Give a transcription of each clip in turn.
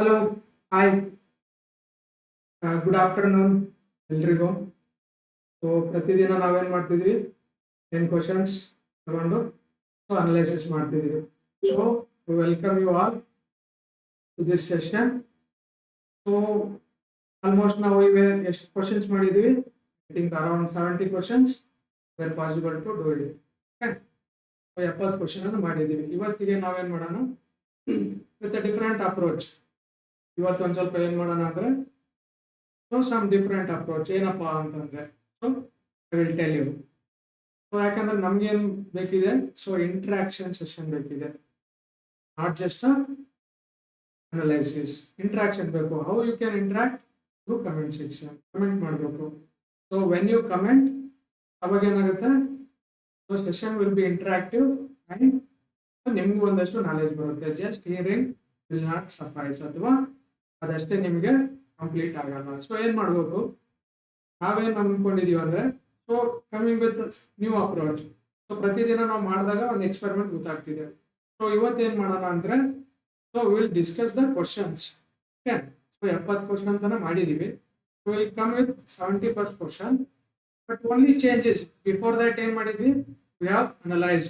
Hello, hi, good afternoon ಎಲ್ರಿಗೂ. So ಪ್ರತಿದಿನ ನಾವೇನು ಮಾಡ್ತಿದ್ವಿ, 10 ಕ್ವಶನ್ಸ್ ತಗೊಂಡು ಅನಲೈಸಿಸ್ ಮಾಡ್ತಿದ್ದೀವಿ. So welcome you all to this session. So almost ನಾವು ಇವೆ ಎಷ್ಟು ಕ್ವಶನ್ಸ್ ಮಾಡಿದ್ದೀವಿ? I think around 70 questions where possible to do it. Okay, 70 question ಅನ್ನು ಮಾಡಿದ್ದೀವಿ. ಇವತ್ತಿಗೆ ನಾವೇನು ಮಾಡೋಣ ವಿತ್ ಡಿಫರೆಂಟ್ ಅಪ್ರೋಚ್. ಇವತ್ತು ಒಂದು ಸ್ವಲ್ಪ ಏನು ಮಾಡೋಣ ಅಂದರೆ ಸಮ್ ಡಿಫ್ರೆಂಟ್ ಅಪ್ರೋಚ್. ಏನಪ್ಪ ಅಂತಂದರೆ ಐ ವಿಲ್ ಟೆಲ್ ಯು. ಯಾಕಂದ್ರೆ ನಮ್ಗೇನು ಬೇಕಿದೆ, ಇಂಟ್ರಾಕ್ಷನ್ ಸೆಷನ್ ಬೇಕಿದೆ, ನಾಟ್ ಜಸ್ಟ್ ಅನಲೈಸಿಸ್. ಇಂಟ್ರಾಕ್ಷನ್ ಬೇಕು. How you can interact through comment section. Comment ಮಾಡಬೇಕು. ವೆನ್ ಯು ಕಮೆಂಟ್, ಅವಾಗ ಏನಾಗುತ್ತೆ, session will be interactive and ನಿಮಗೂ ಒಂದಷ್ಟು ನಾಲೆಜ್ ಬರುತ್ತೆ. Just hearing will not suffice, ಅಥವಾ ಅದಷ್ಟೇ ನಿಮಗೆ ಕಂಪ್ಲೀಟ್ ಆಗಲ್ಲ. ಏನು ಮಾಡಬೇಕು, ನಾವೇನು ಅಂದ್ಕೊಂಡಿದೀವಿ ಅಂದರೆ ಕಮಿಂಗ್ ವಿತ್ ನ್ಯೂ ಅಪ್ರೋಚ್. ಪ್ರತಿದಿನ ನಾವು ಮಾಡಿದಾಗ ಒಂದು ಎಕ್ಸ್ಪೆರಿಮೆಂಟ್ ಗೊತ್ತಾಗ್ತಿದೆ. ಇವತ್ತೇನು ಮಾಡೋಣ ಅಂದರೆ will discuss the questions. Okay, 70 question ಅಂತಾನೆ ಮಾಡಿದ್ದೀವಿ. Will come with 71st question. But only changes. Before that ಏನು ಮಾಡಿದ್ವಿ, ವಿ ಹ್ಯಾವ್ ಅನಲೈಸ್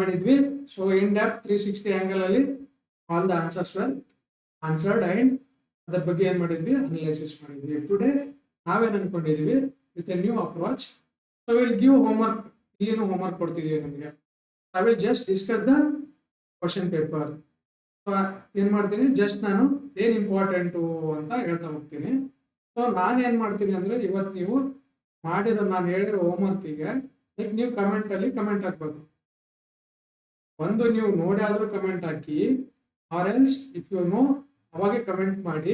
ಮಾಡಿದ್ವಿ. ಇನ್ ಡೆಪ್ತ್ 360 ಆ್ಯಂಗಲ್ ಅಲ್ಲಿ all the answers well answered and ಅದ್ರ ಬಗ್ಗೆ ಏನು ಮಾಡಿದ್ವಿ, ಅನಲೈಸಿಸ್ ಮಾಡಿದ್ವಿ. ಟುಡೇ ನಾವೇನು ಅನ್ಕೊಂಡಿದ್ವಿ, with a new approach. Will give homework. ಇಲ್ಲಿನೂ ಹೋಮ್ವರ್ಕ್ ಕೊಡ್ತಿದ್ದೀವಿ ನಿಮಗೆ. I will just discuss the question paper. ಏನು ಮಾಡ್ತೀನಿ, ಜಸ್ಟ್ ನಾನು ಏನು ಇಂಪಾರ್ಟೆಂಟು ಅಂತ ಹೇಳ್ತಾ ಹೋಗ್ತೀನಿ. ನಾನು ಏನು ಮಾಡ್ತೀನಿ ಅಂದರೆ, ಇವತ್ತು ನೀವು ಮಾಡಿರೋ ನಾನು ಹೇಳಿರೋ ಹೋಮ್ವರ್ಕಿಗೆ ಲೈಕ್ ನೀವು ಕಮೆಂಟಲ್ಲಿ ಕಮೆಂಟ್ ಹಾಕ್ಬೇಕು. ಒಂದು ನೀವು ನೋಡಿ ಆದರೂ ಕಮೆಂಟ್ ಹಾಕಿ, or else if you know ಅವಾಗೆ ಕಮೆಂಟ್ ಮಾಡಿ.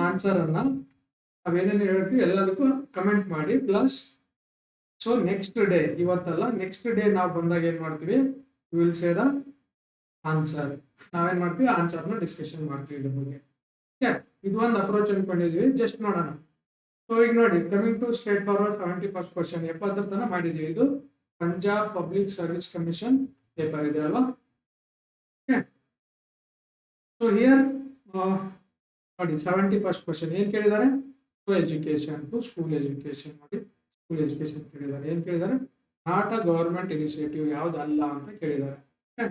ಆನ್ಸರನ್ನು ನಾವೇನೇನು ಹೇಳ್ತೀವಿ ಎಲ್ಲದಕ್ಕೂ ಕಮೆಂಟ್ ಮಾಡಿ. ಪ್ಲಸ್ ನೆಕ್ಸ್ಟ್ ಡೇ, ಇವತ್ತಲ್ಲ ನೆಕ್ಸ್ಟ್ ಡೇ ನಾವು ಬಂದಾಗ ಏನು ಮಾಡ್ತೀವಿ, ವಿಲ್ ಸೇ ದ ಆನ್ಸರ್. ನಾವೇನು ಮಾಡ್ತೀವಿ, ಆನ್ಸರ್ನ ಡಿಸ್ಕಷನ್ ಮಾಡ್ತೀವಿ ಇದ್ರ ಬಗ್ಗೆ. ಓಕೆ, ಇದು ಒಂದು ಅಪ್ರೋಚ್ ಅನ್ಕೊಂಡಿದ್ವಿ. ಜಸ್ಟ್ ನೋಡೋಣ. ಈಗ ನೋಡಿ, coming to straight forward 71st question 70 ತನಕ ಮಾಡಿದ್ದೀವಿ. ಇದು Punjab public service commission paper ಇದೆ ಅಲ್ವಾ. ಓಕೆ, ಹಿಯರ್ ನೋಡಿ 71st ಕ್ವಶನ್ ಏನು ಕೇಳಿದ್ದಾರೆ, ಎಜುಕೇಶನ್ ಟು ಸ್ಕೂಲ್ ಎಜುಕೇಶನ್. ನೋಡಿ, ಸ್ಕೂಲ್ ಎಜುಕೇಶನ್ ಕೇಳಿದ್ದಾರೆ. ಏನು ಕೇಳಿದ್ದಾರೆ, ನಾಟ್ ಅ ಗವರ್ಮೆಂಟ್ ಇನಿಷಿಯೇಟಿವ್, ಯಾವುದಲ್ಲ ಅಂತ ಕೇಳಿದ್ದಾರೆ. ಓಕೆ,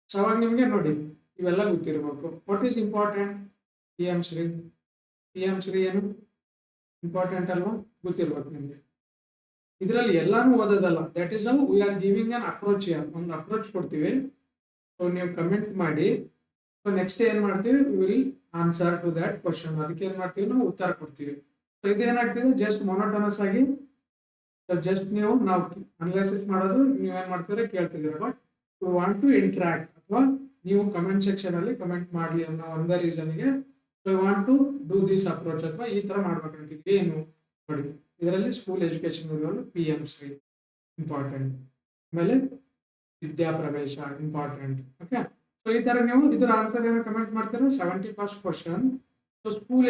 ಅವಾಗ ನಿಮಗೆ ನೋಡಿ ಇವೆಲ್ಲ ಗೊತ್ತಿರಬೇಕು. What is important, P M Shri ಏನು ಇಂಪಾರ್ಟೆಂಟ್ ಅಲ್ವಾ, ಗೊತ್ತಿರ್ಬೇಕು ನಿಮಗೆ. ಇದರಲ್ಲಿ ಎಲ್ಲಾನು ಓದೋದಲ್ಲ. That is how we are giving an approach. ಒಂದು ಅಪ್ರೋಚ್ ಕೊಡ್ತೀವಿ. ನೀವು ಕಮೆಂಟ್ ಮಾಡಿ. ನೆಕ್ಸ್ಟ್ ಏನು ಮಾಡ್ತೀವಿ, will answer to that question. ಅದಕ್ಕೆ ಏನು ಮಾಡ್ತೀವಿ, ನಾವು ಉತ್ತರ ಕೊಡ್ತೀವಿ. ಇದೇನಾಗ್ತಿದೆ, ಜಸ್ಟ್ ಮೊನೋಟನಸ್ ಆಗಿ ಜಸ್ಟ್ ನಾವು ಅನಲೈಸಿಸ್ ಮಾಡೋದು, ನೀವೇನು ಮಾಡ್ತೀರಾ ಕೇಳ್ತಿದ್ದೀರ. But you want to interact, ಅಥವಾ ನೀವು ಕಮೆಂಟ್ ಸೆಕ್ಷನ್ ಅಲ್ಲಿ ಕಮೆಂಟ್ ಮಾಡಲಿ ಅನ್ನೋ ಒಂದೇ ರೀಸನ್ಗೆ you want to do this approach, ಅಥವಾ ಈ ಥರ ಮಾಡ್ಬೇಕಂತಿದ್ವಿ. ಏನು ನೋಡಿ, ಇದರಲ್ಲಿ ಸ್ಕೂಲ್ ಎಜುಕೇಶನ್ ಇರೋದು ಪಿ ಎಂ ಶ್ರೀ ಇಂಪಾರ್ಟೆಂಟ್, ಆಮೇಲೆ ವಿದ್ಯಾಪ್ರವೇಶ ಇಂಪಾರ್ಟೆಂಟ್. ಓಕೆ, ಈ ಥರ ನೀವು ಇದರ ಆನ್ಸರ್ ಏನೋ ಕಮೆಂಟ್ ಮಾಡ್ತೀರಾ. 71st question. ಸ್ಕೂಲ್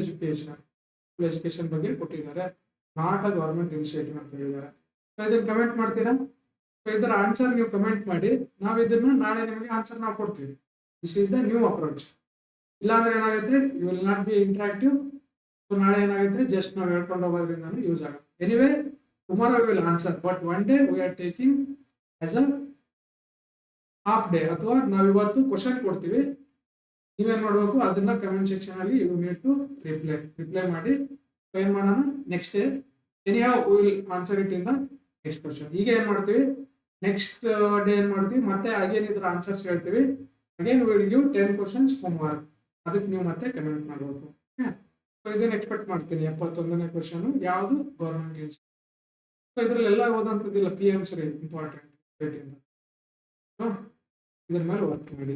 ಎಜುಕೇಶನ್ ಬಗ್ಗೆ ಕೊಟ್ಟಿದ್ದಾರೆ. ನಾಟ್ ಅ ಗವರ್ಮೆಂಟ್ ಇನಿಷಿಯೇಟಿವ್ ಅಂತ ಹೇಳಿದ್ದಾರೆ. ಇದನ್ನು ಕಮೆಂಟ್ ಮಾಡ್ತೀರಾ. ಇದರ ಆನ್ಸರ್ ನೀವು ಕಮೆಂಟ್ ಮಾಡಿ. ನಾವು ಇದನ್ನ ನಾಳೆ ನಿಮಗೆ ಆನ್ಸರ್ ನಾವು ಕೊಡ್ತೀವಿ. This is the new approach. ಇಲ್ಲಾಂದ್ರೆ ಏನಾಗುತ್ತೆ, you will not be interactive. ನಾಳೆ ಏನಾಗುತ್ತೆ, ಜಸ್ಟ್ ನಾವು ಹೇಳ್ಕೊಂಡು ಹೋಗೋದ್ರಿಂದ ಯೂಸ್ ಆಗುತ್ತೆ. Anyway, tomorrow will answer, but one day we are taking as a half day. ಅಥವಾ ನಾವು ಇವತ್ತು ಕ್ವಶನ್ ಕೊಡ್ತೀವಿ, ನೀವೇನು ಮಾಡಬೇಕು, ಅದನ್ನ ಕಮೆಂಟ್ ಸೆಕ್ಷನ್ ಅಲ್ಲಿ ಯು ನೀಡ್ ಟು ರಿಪ್ಲೈ ಮಾಡಿ. ಏನು ಮಾಡೋಣ, next day anyhow will answer it in the next question. ಈಗ ಏನು ಮಾಡ್ತೀವಿ, ನೆಕ್ಸ್ಟ್ ಡೇ ಏನು ಮಾಡ್ತೀವಿ, ಮತ್ತೆ ಅಗೇನ್ ಇದರ ಆನ್ಸರ್ಸ್ ಹೇಳ್ತೀವಿ. Again will give 10 questions homework. ಅದಕ್ಕೆ ನೀವು ಮತ್ತೆ ಕಮೆಂಟ್ ಮಾಡಬೇಕು. ಇದನ್ನು ಎಕ್ಸ್ಪೆಕ್ಟ್ ಮಾಡ್ತೀನಿ. 71ನೇ ಕ್ವಶನ್ ಯಾವುದು, ಗೌರ್ಮೆಂಟ್ ಯೂಸ್. ಇದರಲ್ಲಿ ಎಲ್ಲ ಓದಂಥದ್ದಿಲ್ಲ. P M Shri important. ಇದ್ರ ಮೇಲೆ ವರ್ಕ್ ಮಾಡಿ.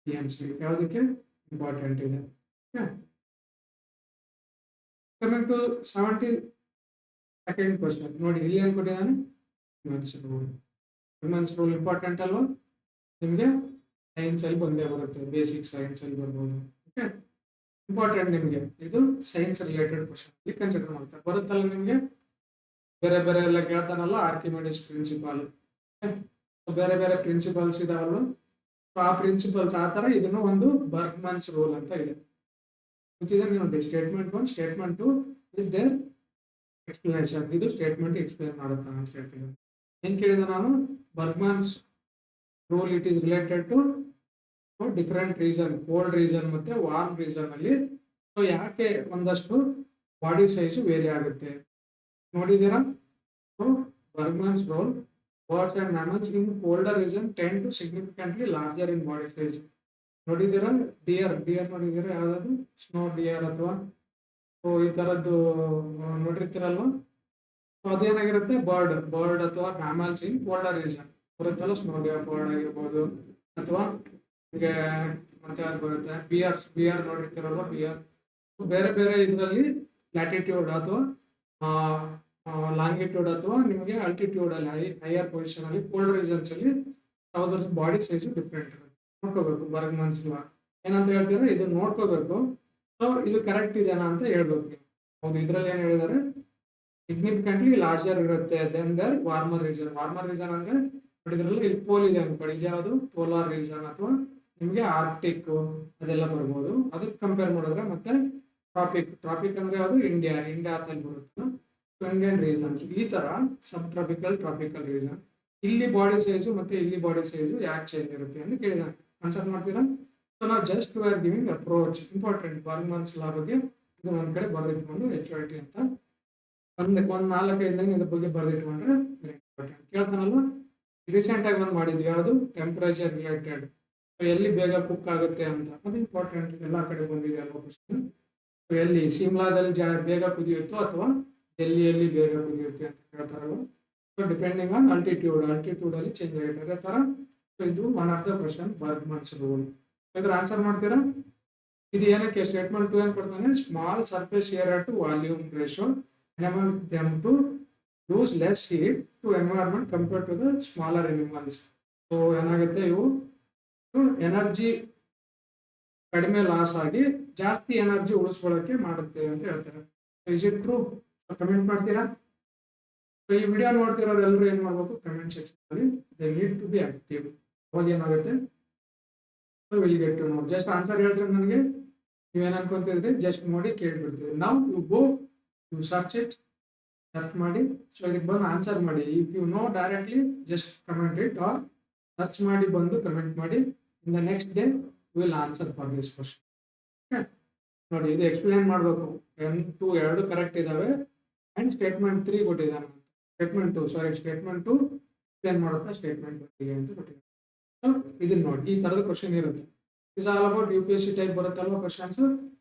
ಪಿ ಎಂ ಶ್ರೀ ಯಾವುದಕ್ಕೆ ಇಂಪಾರ್ಟೆಂಟ್ ಇದೆ. Coming to 72nd question. ನೋಡಿ, ಇಲ್ಲಿ ಏನು ಕೊಟ್ಟಿದ್ದಾನೆ, ಹ್ಯೂಮನ್ಸ್ ರೂಲ್ ಇಂಪಾರ್ಟೆಂಟ್ ಅಲ್ವಾ. ನಿಮಗೆ ಸೈನ್ಸ್ ಅಲ್ಲಿ ಬಂದೇ ಬರುತ್ತೆ, ಬೇಸಿಕ್ ಸೈನ್ಸ್ ಅಲ್ಲಿ ಬರ್ಬೋದು. ಓಕೆ, ಇಂಪಾರ್ಟೆಂಟ್ ನಿಮಗೆ. ಇದು ಸೈನ್ಸ್ ರಿಲೇಟೆಡ್ ಕ್ವಶನ್ ಇಲ್ಲಿ ಕನ್ಸಿಡರ್ ಮಾಡ್ತಾರೆ. ಬರುತ್ತಲ್ಲ ನಿಮಗೆ ಬೇರೆ ಬೇರೆ ಎಲ್ಲ ಕೇಳ್ತಾನಲ್ಲ, ಆರ್ಕಿಮಿಡೀಸ್ ಪ್ರಿನ್ಸಿಪಾಲ್. ಬೇರೆ ಬೇರೆ ಪ್ರಿನ್ಸಿಪಲ್ಸ್ ಇದಾವಲ್ವ, ಸೊ ಆ ಪ್ರಿನ್ಸಿಪಲ್ಸ್ ಆ ಥರ ಇದನ್ನು ಒಂದು ಬರ್ಗ್ಮನ್ಸ್ ರೂಲ್ ಅಂತ ಇದೆ. ಗೊತ್ತಿದೆ ನೋಡಿ, statement 1 statement 2 with their explanation. ಇದು ಸ್ಟೇಟ್ಮೆಂಟ್ ಎಕ್ಸ್ಪ್ಲೇನ್ ಮಾಡುತ್ತಾ ಅಂತ ಹೇಳ್ತೀನಿ. ಏನ್ ಕೇಳಿದ ನಾನು, Bergmann's rule it is related to different region, cold region ಮತ್ತೆ ವಾರ್ಮ್ ರೀಸನ್ ಅಲ್ಲಿ. ಸೊ ಯಾಕೆ ಒಂದಷ್ಟು ಬಾಡಿ ಸೈಜ್ ವೇರಿ ಆಗುತ್ತೆ ನೋಡಿದ್ದೀರಾ. So Bergmann's rule, birds and mammals in colder region tend to significantly larger in body size. ನೋಡಿದ್ದೀರಾ, dear ನೋಡಿದ್ದೀರಾ, ಯಾವ್ದಾದ್ರು snow dear ಅಥವಾ ಸೊ ಈ ತರದ್ದು ನೋಡಿರ್ತೀರಲ್ವ. ಸೊ ಅದೇನಾಗಿರುತ್ತೆ, ಬರ್ಡ್ ಅಥವಾ ಮ್ಯಾಮಲ್ಸ್ ಇನ್ ಕೋಲ್ಡರ್ ರೀಜನ್ ಬರುತ್ತಲ್ಲ, ಸ್ನೋ ಡಿಯರ್ ಬರ್ಡ್ ಆಗಿರ್ಬೋದು, ಅಥವಾ ಹೀಗೆ ಮತ್ತೆ ಯಾವ್ದು ಬರುತ್ತೆ, ಬಿಯರ್ ನೋಡಿರ್ತೀರಲ್ವ, ಬಿಯರ್. ಬೇರೆ ಬೇರೆ ಇದರಲ್ಲಿ ಲ್ಯಾಟಿಟ್ಯೂಡ್ ಅಥವಾ ಲಾಂಗಿಟ್ಯೂಡ್ ಅಥವಾ ನಿಮಗೆ ಆಲ್ಟಿಟ್ಯೂಡ್ ಅಲ್ಲಿ ಹೈಯರ್ ಪೊಸಿಷನ್ ಅಲ್ಲಿ ಕೋಲ್ಡ್ ರೀಜನ್ಸ್ ಅಲ್ಲಿ ಯಾವ್ದ್ರ ಬಾಡಿ ಸೈಜ್ ಡಿಫ್ರೆಂಟ್ ಇರುತ್ತೆ. ನೋಡ್ಕೋಬೇಕು ಬರ್ಗ್ಮನ್ಸ್ ಲಾ ಏನಂತ ಹೇಳ್ತೀರಾ, ಇದು ನೋಡ್ಕೋಬೇಕು. ಸೊ ಇದು ಕರೆಕ್ಟ್ ಇದೆನಾ ಅಂತ ಹೇಳ್ಬೇಕು ನೀವು. ಹೌದು, ಇದ್ರಲ್ಲಿ ಏನ್ ಹೇಳಿದಾರೆ, ಸಿಗ್ನಿಫಿಕೆಂಟ್ಲಿ ಲಾರ್ಜರ್ ಇರುತ್ತೆ than the warmer region. Warmer region ಅಂದ್ರೆ ನೋಡಿದ್ರಲ್ಲಿ ಇಲ್ಲಿ ಪೋಲ್ ಇದೆ ಅನ್ಕೊಳ್ಳಿ, ಯಾವುದು ಪೋಲಾರ್ ರೀಜನ್ ಅಥವಾ ನಿಮಗೆ ಆರ್ಕ್ಟಿಕ್ ಅದೆಲ್ಲ ಬರ್ಬೋದು. ಅದಕ್ಕೆ ಕಂಪೇರ್ ಮಾಡಿದ್ರೆ ಮತ್ತೆ ಟ್ರಾಪಿಕ್ ಅಂದ್ರೆ ಯಾವುದು, ಇಂಡಿಯಾ ಅಂತಲ್ಲಿ ಬರುತ್ತಲ್ಲ, ಇಂಡಿಯನ್ ರೀಸನ್ಸ್. ಈ ತರ ಸಬ್ ಟ್ರಾಪಿಕಲ್ ರೀಸನ್. ಇಲ್ಲಿ ಬಾಡಿ ಸೈಜು ಮತ್ತೆ ಇಲ್ಲಿ ಬಾಡಿ ಸೈಜು ಯಾಕೆ ಚೇಂಜ್ ಇರುತ್ತೆ ಅಂತ ಕೇಳಿದಾನೆ. ಆನ್ಸರ್ ಮಾಡ್ತೀರಾ. ಸೊ ನಾವು just we are giving approach. Important Bergmann's law ಬಗ್ಗೆ ಇದು ಒಂದ್ ಕಡೆ ಬರೆದಿಟ್ಕೊಂಡು HOT ಅಂತ ಒಂದ್ 4-5 ಇದ್ರ ಬಗ್ಗೆ ಬರೆದಿಟ್ಕೊಂಡ್ರೆ ಇಂಪಾರ್ಟೆಂಟ್. ಕೇಳ್ತಾನಲ್ವ, ರೀಸೆಂಟ್ ಆಗಿ ಒಂದು ಮಾಡಿದ್ವಿ, ಯಾವುದು ಟೆಂಪರೇಚರ್ ರಿಲೇಟೆಡ್, ಎಲ್ಲಿ ಬೇಗ ಕುಕ್ ಆಗುತ್ತೆ ಅಂತ. ಅದು ಇಂಪಾರ್ಟೆಂಟ್, ಎಲ್ಲಾ ಕಡೆ ಬಂದಿದೆ ಅಲ್ವಾ ಕ್ವಶನ್. ಎಲ್ಲಿ ಶಿಮ್ಲಾದಲ್ಲಿ ಬೇಗ ಕುದಿಯುತ್ತೋ ಅಥವಾ ಡೆಲ್ಲಿಯಲ್ಲಿ ಬೇಗ ಕುದಿಯುತ್ತೆ ಅಂತ ಹೇಳ್ತಾರಲ್ವ. ಸೊ ಡಿಪೆಂಡಿಂಗ್ ಆನ್ ಆಲ್ಟಿಟ್ಯೂಡ್ ಅಲ್ಲಿ ಚೇಂಜ್ ಆಗುತ್ತೆ. ಅದೇ ತರ ಇದು one of the question Bergmann's rule. ಇದ್ರ ಆನ್ಸರ್ ಮಾಡ್ತೀರಾ. ಇದು ಏನಕ್ಕೆ, ಸ್ಟೇಟ್ಮೆಂಟ್ 2 ಏನ್ ಕೊಡ್ತಾನೆ, small surface area to volume ratio enable them to use less heat to environment compare to the smaller animals. So ಏನಾಗುತ್ತೆ, ಇವು ಎನರ್ಜಿ ಕಡಿಮೆ ಲಾಸ್ ಆಗಿ ಜಾಸ್ತಿ ಎನರ್ಜಿ ಉಳಿಸ್ಕೊಳ್ಳೋಕೆ ಮಾಡುತ್ತೆ ಅಂತ ಹೇಳ್ತಾರೆ. Is it true? ಕಮೆಂಟ್ ಮಾಡ್ತೀರಾ. ಸೊ ಈ ವಿಡಿಯೋ ನೋಡ್ತಿರೋರು ಎಲ್ಲರೂ ಏನ್ ಮಾಡ್ಬೇಕು, ಕಮೆಂಟ್ ಸೆಕ್ಷನ್ ಅಲ್ಲಿ they need to be active. ಅವಾಗ ಏನಾಗುತ್ತೆ, will get to know. Just answer ಹೇಳಿದ್ರೆ ನನಗೆ ನೀವೇನ್ ಅನ್ಕೊಂತಿದ್ರಿ, ಜಸ್ಟ್ ನೋಡಿ ಕೇಳ್ಬಿಡ್ತೀವಿ. ನಾವು ಯು ಗೋ ಯು ಸರ್ಚ್ ಮಾಡಿ, ಸೊ ಇದಕ್ಕೆ ಬಂದು ಆನ್ಸರ್ ಮಾಡಿ. If you know directly just comment it, or search ಮಾಡಿ ಬಂದು ಕಮೆಂಟ್ ಮಾಡಿ. In the next day will answer for this question. ನೋಡಿ, ಇದು ಎಕ್ಸ್ಪ್ಲೇನ್ ಮಾಡಬೇಕು. 2 ಎರಡು ಕರೆಕ್ಟ್ ಇದಾವೆ ಅಂಡ್ ಸ್ಟೇಟ್ಮೆಂಟ್ 3 ಕೊಟ್ಟಿದ್ದಾನೆ. ಸ್ಟೇಟ್ಮೆಂಟ್ 2 ಎಕ್ಸ್ಪ್ಲೇನ್ ಮಾಡುತ್ತಾ ಸ್ಟೇಟ್ಮೆಂಟ್ 1 ಅಂತ ಕೊಟ್ಟಿದ್ದಾನೆ. ಸೊ ಇದನ್ನ ನೋಡಿ, ಈ ತರದ ಕ್ವಶನ್ ಇರುತ್ತೆ. Is all about UPSC type ಬರುತ್ತಲ್ವ questions,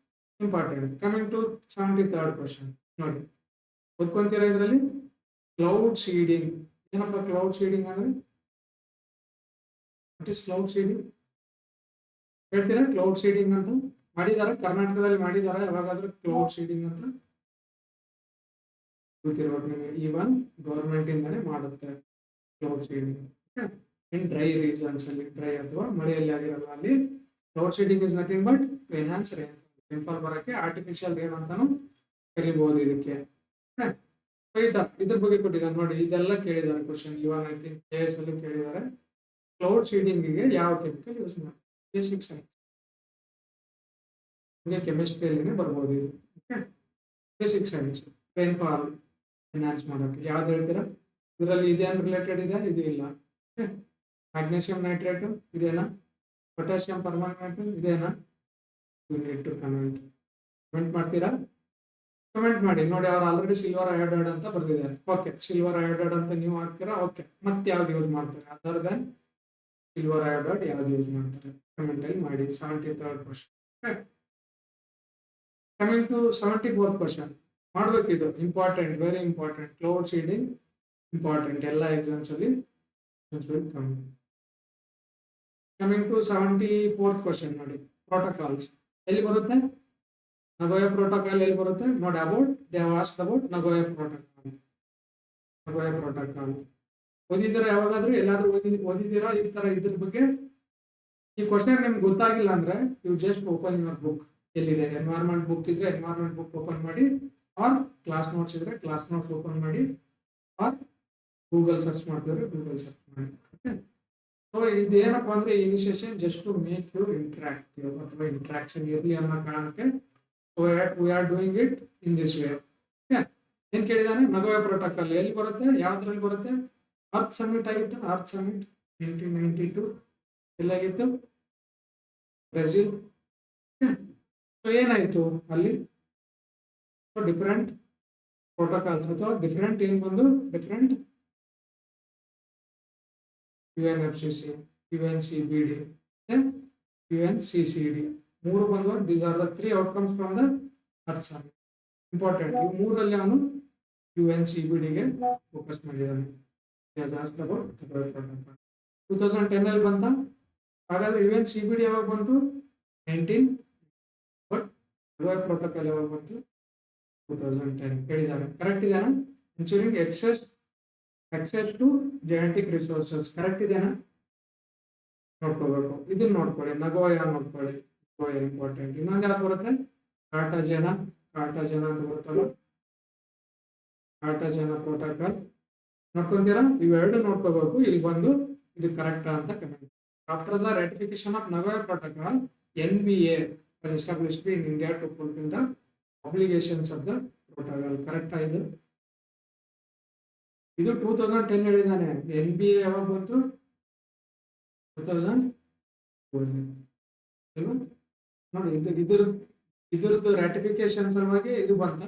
important. Coming to 73rd question ನೋಡಿ, ಓದ್ಕೊಂತೀರಾ ಇದರಲ್ಲಿ. Cloud seeding. ಏನಪ್ಪ ಕ್ಲೌಡ್ ಸೀಡಿಂಗ್ ಅಂದ್ರೆ, ವಾಟ್ ಇಸ್ ಕ್ಲೌಡ್ ಸೀಡಿಂಗ್ ಹೇಳ್ತೀರಾ? ಕ್ಲೌಡ್ ಸೀಡಿಂಗ್ ಅಂತ ಮಾಡಿದಾರ, ಕರ್ನಾಟಕದಲ್ಲಿ ಮಾಡಿದಾರ ಯಾವಾಗಾದ್ರೂ ಕ್ಲೌಡ್ ಸೀಡಿಂಗ್ ಅಂತ ಗೊತ್ತಿರ್ಬೇಕು ನಿಮಗೆ. ಈವನ್ ಗೌರ್ಮೆಂಟ್ ಇಂದಾನೆ ಮಾಡುತ್ತೆ cloud seeding. In dry regions ಅಲ್ಲಿ, ಡ್ರೈ ಅಥವಾ ಮಳೆಯಲ್ಲಿ ಆಗಿರಲ್ಲ ಅಲ್ಲಿ cloud seeding is nothing but to enhance rainfall ಬರಕ್ಕೆ ಆರ್ಟಿಫಿಷಿಯಲ್ ರೇನ್ ಅಂತಾನು ಕರಿಬಹುದು ಇದಕ್ಕೆ. ಇದ್ರ ಬಗ್ಗೆ ಕೊಟ್ಟಿದ್ದಾರೆ ನೋಡಿ, ಇದೆಲ್ಲ ಕೇಳಿದ್ದಾರೆ ಕ್ವಶನ್. ಇವಾಗ ಐ ಥಿಂಕ್ KS ಅಲ್ಲಿ ಕೇಳಿದ್ದಾರೆ. ಕ್ಲೌಡ್ ಸೀಡಿಂಗ್ ಗೆ ಯಾವ ಕೆಮಿಕಲ್ ಯೂಸ್ ಮಾಡ್ತಾರೆ, ಬೇಸಿಕ್ ಸೈನ್ಸ್, ಕೆಮಿಸ್ಟ್ರಿಯಲ್ಲಿನೇ ಬರ್ಬೋದು ಇದು. ಬೇಸಿಕ್ ಸೈನ್ಸ್, ರೈನ್ಫಾಲ್ ಎನ್ಹಾನ್ಸ್ ಮಾಡೋಕೆ ಯಾವ್ದು ಹೇಳ್ತೀರಾ? ಇದರಲ್ಲಿ ಇದೇನು ರಿಲೇಟೆಡ್ ಇದೆ, ಇದು ಇಲ್ಲ. ಮ್ಯಾಗ್ನೀಷಿಯಂ ನೈಟ್ರೇಟ್ ಇದೇನಾ, ಪೊಟ್ಯಾಷಿಯಂ ಪರ್ಮಾಂಗನೇಟ್ ಇದೇನಾ? ಯು ನೀಡ್ ಟು ಕಮೆಂಟ್ ಮಾಡ್ತೀರಾ. ಕಮೆಂಟ್ ಮಾಡಿ ನೋಡಿ. ಅವ್ರು ಆಲ್ರೆಡಿ ಸಿಲ್ವರ್ ಅಯೋಡೈಡ್ ಅಂತ ಬರ್ದಿದ್ದಾರೆ. ಓಕೆ, ಸಿಲ್ವರ್ ಅಯೋಡೈಡ್ ಅಂತ ನೀವು ಹಾಕ್ತೀರಾ. ಓಕೆ, ಮತ್ತೆ ಯಾವ್ದು ಯೂಸ್ ಮಾಡ್ತಾರೆ ಅದರ್ ದೆನ್ ಸಿಲ್ವರ್ ಅಯೋಡೈಡ್, ಯಾವ್ದು ಯೂಸ್ ಮಾಡ್ತಾರೆ ಕಮೆಂಟ್ ಅಲ್ಲಿ ಮಾಡಿ. 73rd question. Coming to 74th question ಮಾಡ್ಬೇಕು. ಇದು important, very important. Cloud seeding important, ಎಲ್ಲ ಎಕ್ಸಾಮ್ಸ್ ಅಲ್ಲಿ ಕಮಿಂಗ್ ಟು 74th ಕ್ವಶನ್ ನೋಡಿ. ಪ್ರೋಟೋಕಾಲ್ಸ್ ಎಲ್ಲಿ ಬರುತ್ತೆ, ನಗೋಯ ಪ್ರೋಟೋಕಾಲ್ ಎಲ್ಲಿ ಬರುತ್ತೆ ನೋಡಿ. About they have asked about Nagoya protocol. ಓದಿದ್ದೀರಾ ಯಾವಾಗಾದ್ರೂ, ಎಲ್ಲಾದ್ರೂ ಓದಿದ್ದೀರಾ ಈ ತರ ಇದ್ರ ಬಗ್ಗೆ? ಈ ಕ್ವಶನ್ ನಿಮ್ಗೆ ಗೊತ್ತಾಗಿಲ್ಲ ಅಂದ್ರೆ you just open your book. ಎಲ್ಲಿದೆ ಎನ್ವೈರನ್ಮೆಂಟ್ ಬುಕ್ ಇದ್ರೆ ಎನ್ವೈರನ್ಮೆಂಟ್ ಬುಕ್ ಓಪನ್ ಮಾಡಿ, ಆರ್ ಕ್ಲಾಸ್ ನೋಟ್ಸ್ ಇದ್ರೆ ಕ್ಲಾಸ್ ನೋಟ್ಸ್ ಓಪನ್ ಮಾಡಿ, ಆರ್ ಗೂಗಲ್ ಸರ್ಚ್ ಮಾಡ್ತಿದ್ರೆ ಗೂಗಲ್ ಸರ್ಚ್ ಮಾಡಿ. ಸೊ ಇದೇನಪ್ಪ ಅಂದ್ರೆ initiation just to make you interactive ಅಥವಾ ಇಂಟ್ರಾಕ್ಷನ್ ಇರಲಿ ಅನ್ನೋ ಕಾರಣಕ್ಕೆ we are doing it in this way. ಏನ್ ಕೇಳಿದಾನೆ? ನಗೋಯ ಪ್ರೋಟೋಕಾಲ್ ಎಲ್ಲಿ ಬರುತ್ತೆ, ಯಾವ್ದ್ರಲ್ಲಿ ಬರುತ್ತೆ? ಅರ್ತ್ ಸಮಿಟ್ ಆಗಿತ್ತು. ಅರ್ತ್ ಸಮಿಟ್ 1992 ಎಲ್ಲಾಗಿತ್ತು? ಬ್ರೆಜಿಲ್. ಸೊ ಏನಾಯ್ತು ಅಲ್ಲಿ? ಸೊ ಡಿಫರೆಂಟ್ ಪ್ರೋಟೋಕಾಲ್ಸ್ ಅಥವಾ ಡಿಫರೆಂಟ್ ಏನ್ ಬಂದು different UNFCCC, UNCBD, then UNCCD. ಮೂರು ಬಂದು these are the 3 outcomes from the earth summit. Important. ಈ ಮೂರಲ್ಲಿ ಅವನು UNCBDಗೆ ಫೋಕಸ್ ಮಾಡಿದ್ದಾನೆ. 2010 ಅಲ್ಲಿ ಬಂತ. ಹಾಗಾದ್ರೆ UNCBD ಯಾವಾಗ ಬಂತು? 19. ಬಟ್ ನಗೋಯ ಪ್ರೋಟೋಕಾಲ್ ಯಾವಾಗ ಬಂತು? 2010 ಹೇಳಿದಾನೆ. ಕರೆಕ್ಟ್ ಇದೇನಾ? Ensuring access to genetic resources. Correct ಇದೆನಾ? ನೋಡ್ಕೋಬೇಕು. ಇದನ್ನ ನೋಡ್ಕೊಳ್ಳಿ. ನಗೋಯ ನೋಡ್ಕೊಳ್ಳಿ. Nagoya important. ಇನ್ನೊಂದು ಯಾವ್ದು ಬರುತ್ತೆ? ಕಾರ್ಟಾಜೆನ ಅಂತ ಬರುತ್ತಲ್ಲ, ಕಾರ್ಟಾಜೆನ ಪ್ರೋಟೋಕಾಲ್ ನೋಡ್ಕೊಂತೀರಾ? ಇವೆರಡು ನೋಡ್ಕೋಬೇಕು. ಇಲ್ಲಿ ಬಂದು ಇದು ಕರೆಕ್ಟಾ ಅಂತ comment. After the ratification of Nagoya Protocol, NBA was established in India to fulfill the obligations of the protocol. ಕರೆಕ್ಟಾ ಇದು? ಇದು 2010 ಹೇಳಿದಾನೆ. NBA ಯಾವಾಗ ಬಂತು? 2004 ನೋಡಿ. ಇದ್ರದ್ದು ರಾಟಿಫಿಕೇಶನ್ ಸಲುವಾಗಿ ಇದು ಬಂತ.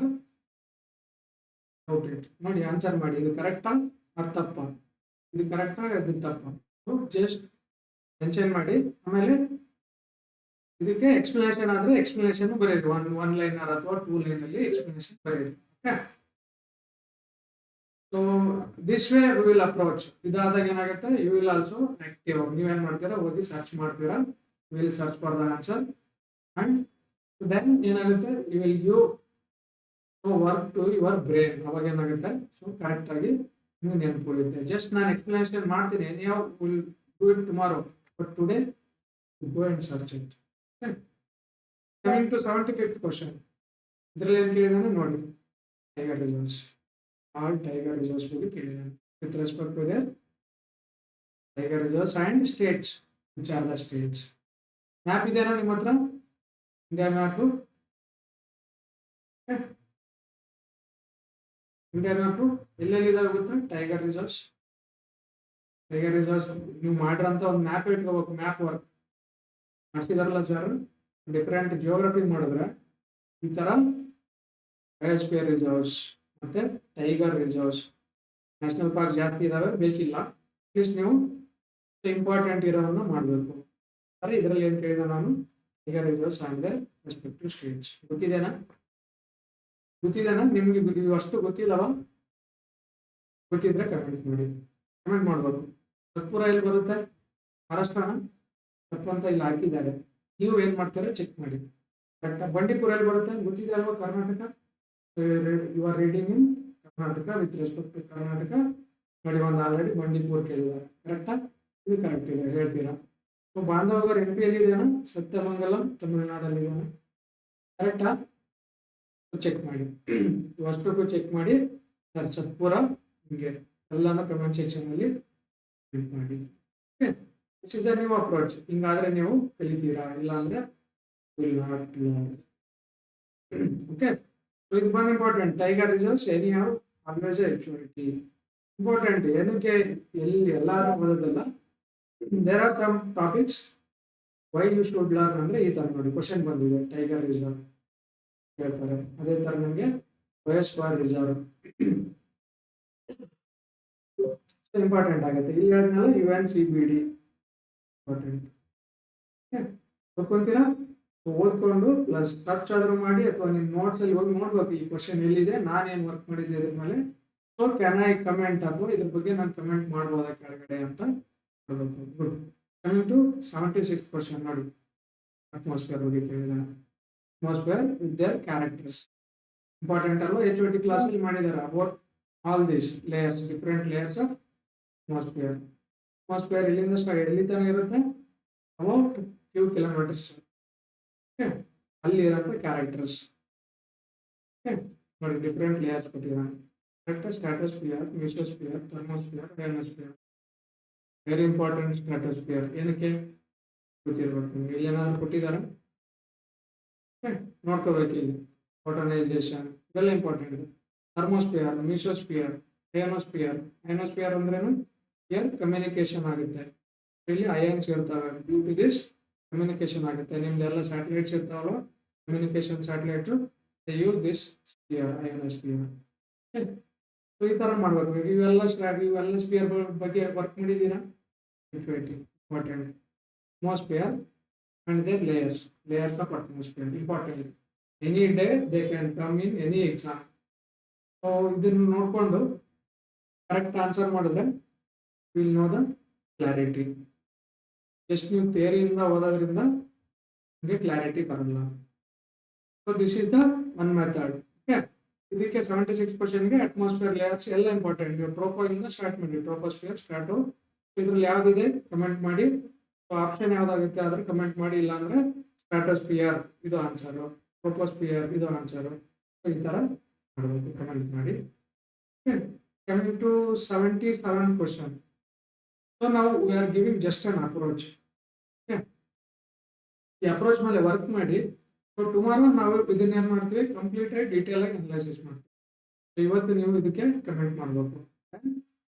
ನೋಡಿ ಆನ್ಸರ್ ಮಾಡಿ. ಇದು ಕರೆಕ್ಟಾ ಅದು ತಪ್ಪ? ಇದು ಕರೆಕ್ಟಾ ಇದು ತಪ್ಪ? ಜಸ್ಟ್ ಮೆನ್ಷನ್ ಮಾಡಿ. ಆಮೇಲೆ ಇದಕ್ಕೆ ಎಕ್ಸ್ಪ್ಲನೇಷನ್ ಆದ್ರೆ ಎಕ್ಸ್ಪ್ಲನೇಷನ್ ಬರೀರಿ. ಒನ್ ಲೈನರ್ ಅಥವಾ 2 ಲೈನ್ ಅಲ್ಲಿ ಎಕ್ಸ್ಪ್ಲನೇಷನ್ ಬರೀರಿ. Okay. So this way we will approach. ಇದಾದಾಗ ಏನಾಗುತ್ತೆ? You will also active. ನೀವೇನ್ ಮಾಡ್ತೀರಾ? ಹೋಗಿ ಸರ್ಚ್ ಮಾಡ್ತೀರಾ. Will search for the answer and then ಏನಾಗುತ್ತೆ? You will give work to your brain. ಅವಾಗ ಏನಾಗುತ್ತೆ? ಸೊ ಕರೆಕ್ಟ್ ಆಗಿ ನಿಮ್ಗೆ ನೆನಪು ಉಳಿಯುತ್ತೆ. ಜಸ್ಟ್ ನಾನು ಎಕ್ಸ್ಪ್ಲನೇಷನ್ ಮಾಡ್ತೀನಿ. ನೀವು will do it tomorrow, but today go and search it. Coming to 75th question. ಇದರಲ್ಲಿ ಏನು ಕೇಳಿದಾನೆ ನೋಡಿ. Tiger reserves. All tiger reserves will be given with respect to their tiger reserves and states. Which are the states? Map idena ನಿಮ್ಮ ಹತ್ರ? India map. India map ಎಲ್ಲೆಲ್ಲಿದಾವೆ ಗೊತ್ತಾ? Tiger reserves. ನೀವು ಮಾಡಿರೋಂಥ ಒಂದು ಮ್ಯಾಪ್ ಇಟ್ಕೋಬೇಕು. ಮ್ಯಾಪ್ ವರ್ಕ್ ಮಾಡ್ತಿದಾರಲ್ಲ sir, different geography ಮಾಡಿದ್ರೆ ಈ ಥರ ಬಯೋಸ್ಫಿಯರ್ ರಿಸರ್ವ್ಸ್ ಮತ್ತೆ ಟೈಗರ್ ರಿಸರ್ವ್ಸ್, ನ್ಯಾಷನಲ್ ಪಾರ್ಕ್ ಜಾಸ್ತಿ ಇದಾವೆ, ಬೇಕಿಲ್ಲ. ಅಟ್ಲೀಸ್ಟ್ ನೀವು ಇಂಪಾರ್ಟೆಂಟ್ ಇರೋವನ್ನ ಮಾಡಬೇಕು. ಸರಿ, ಇದರಲ್ಲಿ ಏನು ಕೇಳಿದ ನಾನು? Tiger reserves and their respective states. ಗೊತ್ತಿದೆನಾ ನಿಮ್ಗೆ? ಇವು ಅಷ್ಟು ಗೊತ್ತಿದಾವ? ಗೊತ್ತಿದ್ರೆ ಕಮೆಂಟ್ ಮಾಡಿ. ಕಮೆಂಟ್ ಮಾಡಬೇಕು. ಸತ್ಪುರ ಎಲ್ಲಿ ಬರುತ್ತೆ? ಮಹಾರಾಷ್ಟ್ರನ? ತಪ್ಪು ಅಂತ ಇಲ್ಲಿ ಹಾಕಿದ್ದಾರೆ. ನೀವು ಏನು ಮಾಡ್ತೀರಾ ಚೆಕ್ ಮಾಡಿ. ಕರೆಕ್ಟಾ? ಬಂಡೀಪುರ ಎಲ್ಲಿ ಬರುತ್ತೆ? ಗೊತ್ತಿದೆ ಅಲ್ವಾ? Karnataka. You are reading in Karnataka with respect to Karnataka. ನೋಡಿ, ಒಂದು ಆಲ್ರೆಡಿ ಬಂಡೀಪುರ ಕೇಳಿದ್ದಾರೆ. ಕರೆಕ್ಟಾ? ಇದು ಕರೆಕ್ಟ್ ಇದೆ, ಹೇಳ್ತೀರಾ? ಸೊ ಬಾಂಧವಗರ್ MP ಎಲ್ಲಿದೆಯಾ? ಸತ್ಯಮಂಗಲಂ ತಮಿಳುನಾಡಲ್ಲಿದ್ದಾನೆ. ಕರೆಕ್ಟಾ? ಚೆಕ್ ಮಾಡಿ. ಇವಷ್ಟಕ್ಕೂ ಚೆಕ್ ಮಾಡಿ. ಸರ್ ಸತ್ಪುರ ಹಿಂಗೆ ಎಲ್ಲಾನು ಕಮೆಂಟ್ ಸೆಕ್ಷನ್ ಅಲ್ಲಿ ಕ್ಲಿಕ್ ಮಾಡಿ. Okay, this is the new approach. ಹಿಂಗಾದ್ರೆ ನೀವು ಕಲಿತೀರಾ, ಇಲ್ಲ ಅಂದ್ರೆ will not learn. Okay, so ಇದು ಬಂದು important. Tiger reserves any have always accuracy. Important. ಏನಕ್ಕೆ ಎಲ್ಲಿ ಎಲ್ಲಾರು ಓದೋದಲ್ಲ. There are some topics why you should learn ಅಂದ್ರೆ ಈ ತರ ನೋಡಿ ಕ್ವಶನ್ ಬಂದಿದೆ. ಟೈಗರ್ ರಿಸರ್ವ್ ಹೇಳ್ತಾರೆ, ಅದೇ ತರ ನಮಗೆ ಬಯೋಸ್ಫಿಯರ್ ರಿಸರ್ವ್ ಇಂಪಾರ್ಟೆಂಟ್ ಆಗುತ್ತೆ. ಇಲ್ಲಿ ಹೇಳಿದ್ನಲ್ಲ UNCBD ಇಂಪಾರ್ಟೆಂಟ್. ಓದ್ಕೊಂತೀರಾ? ಓದ್ಕೊಂಡು ಪ್ಲಸ್ ಸರ್ಚ್ ಆದ್ರೂ ಮಾಡಿ, ಅಥವಾ ನಿಮ್ಮ ನೋಟ್ಸ್ ಅಲ್ಲಿ ಹೋಗಿ ನೋಡ್ಬೇಕು ಈ ಕ್ವಶನ್ ಎಲ್ಲಿದೆ, ನಾನೇನು ವರ್ಕ್ ಮಾಡಿದ್ದೆ ಇದ್ರ ಮೇಲೆ. ಸೊ ಕ್ಯಾನ್ ಐ ಕಮೆಂಟ್, ಅಥವಾ ಇದ್ರ ಬಗ್ಗೆ ನಾನು ಕಮೆಂಟ್ ಮಾಡ್ಬೋದಾ ಕೆಳಗಡೆ ಅಂತ ಹೇಳ್ಬೇಕು. Good. Coming to 76th question ನೋಡಿ. ಅಟ್ಮಾಸ್ಫಿಯರ್ ಬಗ್ಗೆ ಕೇಳಿದಾನೆ. Atmosphere with their characters important ಅಲ್ವಾ? HOT ಕ್ಲಾಸ್ ಅಲ್ಲಿ ಮಾಡಿದ್ದಾರೆ about all this layers, different layers of atmosphere. Atmosphere ಎಲ್ಲಿಂದ ಎಲ್ಲಿ ತನಕ ಇರುತ್ತೆ? About few kilometres. ಅಲ್ಲಿ ಇರೋಂಥ ಕ್ಯಾರೆಕ್ಟರ್ಸ್. ನೋಡಿ, ಡಿಫರೆಂಟ್ ಲೇಯರ್ಸ್ ಕೊಟ್ಟಿದ್ದಾನೆ. Correct? Stratosphere, mesosphere, thermosphere, ionosphere. Very important stratosphere ಏನಕ್ಕೆ ಗೊತ್ತಿರ್ಬೇಕು ನಿಮ್ಗೆ. ಇಲ್ಲಿ ಏನಾದ್ರು ಕೊಟ್ಟಿದ್ದಾರೆ ನೋಡ್ಕೋಬೇಕು. ಇಲ್ಲಿ ಫೋಟೋನೈಸೇಷನ್ ಇವೆಲ್ಲ ಇಂಪಾರ್ಟೆಂಟ್. ಥರ್ಮೋಸ್ಫಿಯರ್, ಮೀಸೋಸ್ಫಿಯರ್, ಅಯನೋಸ್ಫಿಯರ್. ಅಯನೋಸ್ಫಿಯರ್ ಅಂದ್ರೇನು? ಏರ್ ಕಮ್ಯುನಿಕೇಶನ್ ಆಗುತ್ತೆ. ಇಲ್ಲಿ ಅಯನ್ಸ್ ಇರ್ತವೆ. ಡ್ಯೂ ಟು ದಿಸ್ ಕಮ್ಯುನಿಕೇಶನ್ ಆಗುತ್ತೆ. ನಿಮ್ದೆಲ್ಲ ಸ್ಯಾಟಲೈಟ್ಸ್ ಇರ್ತಾವಲ್ವ, communication satellite, they use this sphere, ionosphere. So ಈ ತರ ಮಾಡ್ಬೇಕು. ಇವೆಲ್ಲ ಸ್ಪಿಯರ್ ಬಗ್ಗೆ ವರ್ಕ್ ಮಾಡಿದ್ದೀರಾ? Important. Atmosphere and their layers of atmosphere important. Any day they can come in any exam. So ಇದನ್ನು ನೋಡಿಕೊಂಡು ಕರೆಕ್ಟ್ ಆನ್ಸರ್ ಮಾಡಿದ್ರೆ will know the clarity. Just ನೀವು ಥಿಯರಿಯಿಂದ ಓದೋದ್ರಿಂದ ನಿಮಗೆ ಕ್ಲಾರಿಟಿ ಬರಲ್ಲ. So this is the one method. Okay, ಇದಕ್ಕೆ 76 ಕ್ವಶನ್ಗೆ ಅಟ್ಮಾಸ್ಫಿಯರ್ ಲೇಯರ್ಸ್ ಎಲ್ಲ ಇಂಪಾರ್ಟೆಂಟ್. ನೀವು ಟ್ರೋಪೋಯಿಂದ ಸ್ಟಾರ್ಟ್ ಮಾಡಿ. Troposphere start. ಇದ್ರಲ್ಲಿ ಯಾವ್ದಿದೆ ಕಮೆಂಟ್ ಮಾಡಿ. ಸೊ ಆಪ್ಷನ್ ಯಾವ್ದಾಗುತ್ತೆ ಆದ್ರೆ ಕಮೆಂಟ್ ಮಾಡಿ. ಇಲ್ಲ ಅಂದ್ರೆ ಸ್ಟ್ರಾಟೋಸ್ಫಿಯರ್ ಇದು ಆನ್ಸರು, ಟ್ರೋಪೋಸ್ಫಿಯರ್ ಇದು ಆನ್ಸರು. ಸೊ ಈ ತರ ಮಾಡಬೇಕು, ಕಮೆಂಟ್ ಮಾಡಿ. Okay, coming to 77 question. So ನಾವು we are giving just an approach. Okay, ಈ ಅಪ್ರೋಚ್ ಮೇಲೆ ವರ್ಕ್ ಮಾಡಿ. ಸೊ ಟುಮಾರೋ ನಾವು ಇದನ್ನ ಏನ್ ಮಾಡ್ತೀವಿ, ಕಂಪ್ಲೀಟ್ ಆಗಿ ಡೀಟೇಲ್ ಆಗಿ ಅನಲೈಸಿಸ್ ಮಾಡ್ತೀವಿ. ಸೊ ಇವತ್ತು ನೀವು ಇದಕ್ಕೆ ಕಮೆಂಟ್ ಮಾಡಬೇಕು.